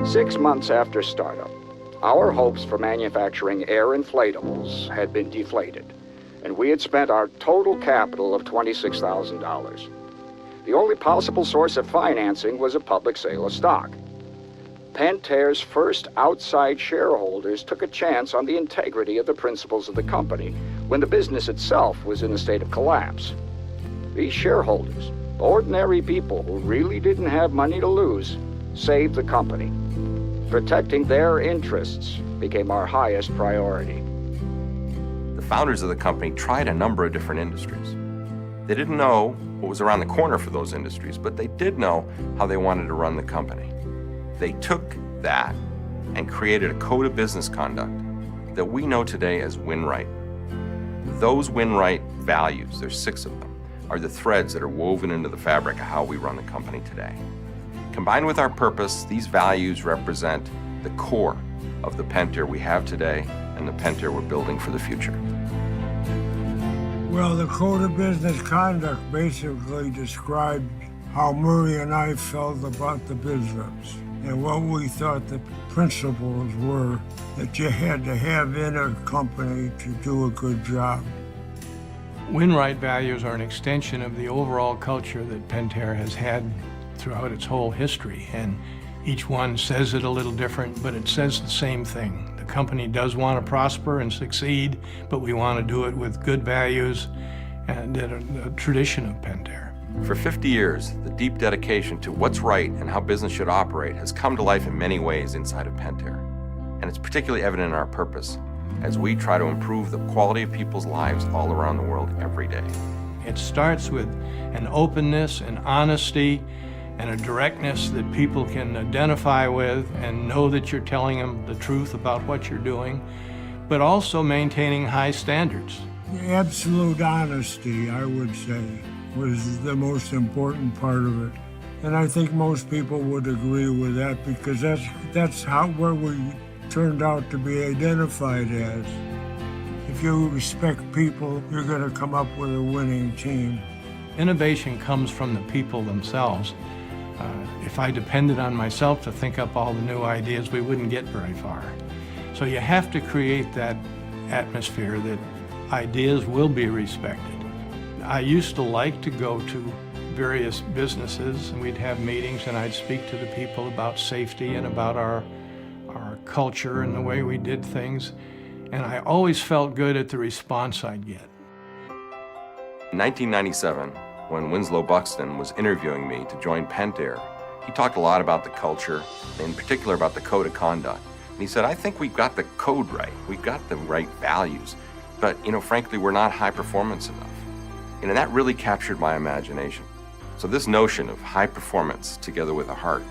6 months after startup, our hopes for manufacturing air inflatables had been deflated, and we had spent our total capital of $26,000. The only possible source of financing was a public sale of stock. Pentair's first outside shareholders took a chance on the integrity of the principles of the company when the business itself was in a state of collapse. These shareholders, ordinary people who really didn't have money to lose, saved the company. Protecting their interests became our highest priority. The founders of the company tried a number of different industries. They didn't know what was around the corner for those industries, but they did know how they wanted to run the company. They took that and created a code of business conduct that we know today as Win Right. Those Win Right values, there's 6 of them, are the threads that are woven into the fabric of how we run the company today. Combined with our purpose, these values represent the core of the Pentair we have today and the Pentair we're building for the future. Well, the Code of Business Conduct basically described how Murray and I felt about the business and what we thought the principles were that you had to have in a company to do a good job. Win Right values are an extension of the overall culture that Pentair has had throughout its whole history, and each one says it a little different, but it says the same thing. The company does want to prosper and succeed, but we want to do it with good values and a tradition of Pentair. For 50 years, the deep dedication to what's right and how business should operate has come to life in many ways inside of Pentair. And it's particularly evident in our purpose as we try to improve the quality of people's lives all around the world every day. It starts with an openness and honesty and a directness that people can identify with and know that you're telling them the truth about what you're doing, but also maintaining high standards. Absolute honesty, I would say, was the most important part of it. And I think most people would agree with that because that's where we turned out to be identified as. If you respect people, you're going to come up with a winning team. Innovation comes from the people themselves. If I depended on myself to think up all the new ideas, we wouldn't get very far. So you have to create that atmosphere that ideas will be respected. I used to like to go to various businesses and we'd have meetings and I'd speak to the people about safety and about our culture and the way we did things. And I always felt good at the response I'd get. In 1997, when Winslow Buxton was interviewing me to join Pentair, he talked a lot about the culture, in particular about the code of conduct. And he said, I think we've got the code right. We've got the right values. But, frankly, we're not high performance enough. And that really captured my imagination. So this notion of high performance together with a heart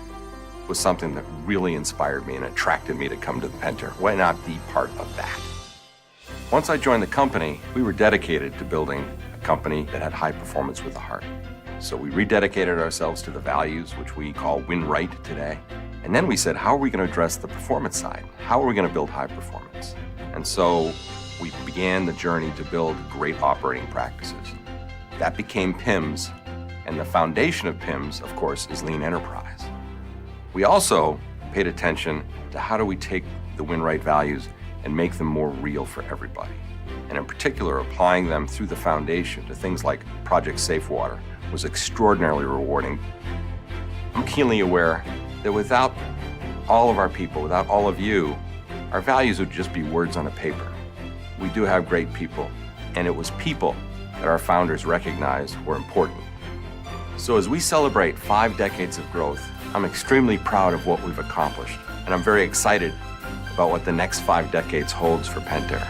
was something that really inspired me and attracted me to come to the Pentair. Why not be part of that? Once I joined the company, we were dedicated to building a company that had high performance with a heart. So we rededicated ourselves to the values, which we call Win Right today. And then we said, how are we going to address the performance side? How are we going to build high performance? And so we began the journey to build great operating practices. That became PIMS, and the foundation of PIMS, of course, is Lean Enterprise. We also paid attention to how do we take the Win Right values and make them more real for everybody. And in particular, applying them through the foundation to things like Project Safe Water was extraordinarily rewarding. I'm keenly aware that without all of our people, without all of you, our values would just be words on a paper. We do have great people, and it was people that our founders recognized were important. So as we celebrate 5 decades of growth, I'm extremely proud of what we've accomplished, and I'm very excited about what the next 5 decades holds for Pentair.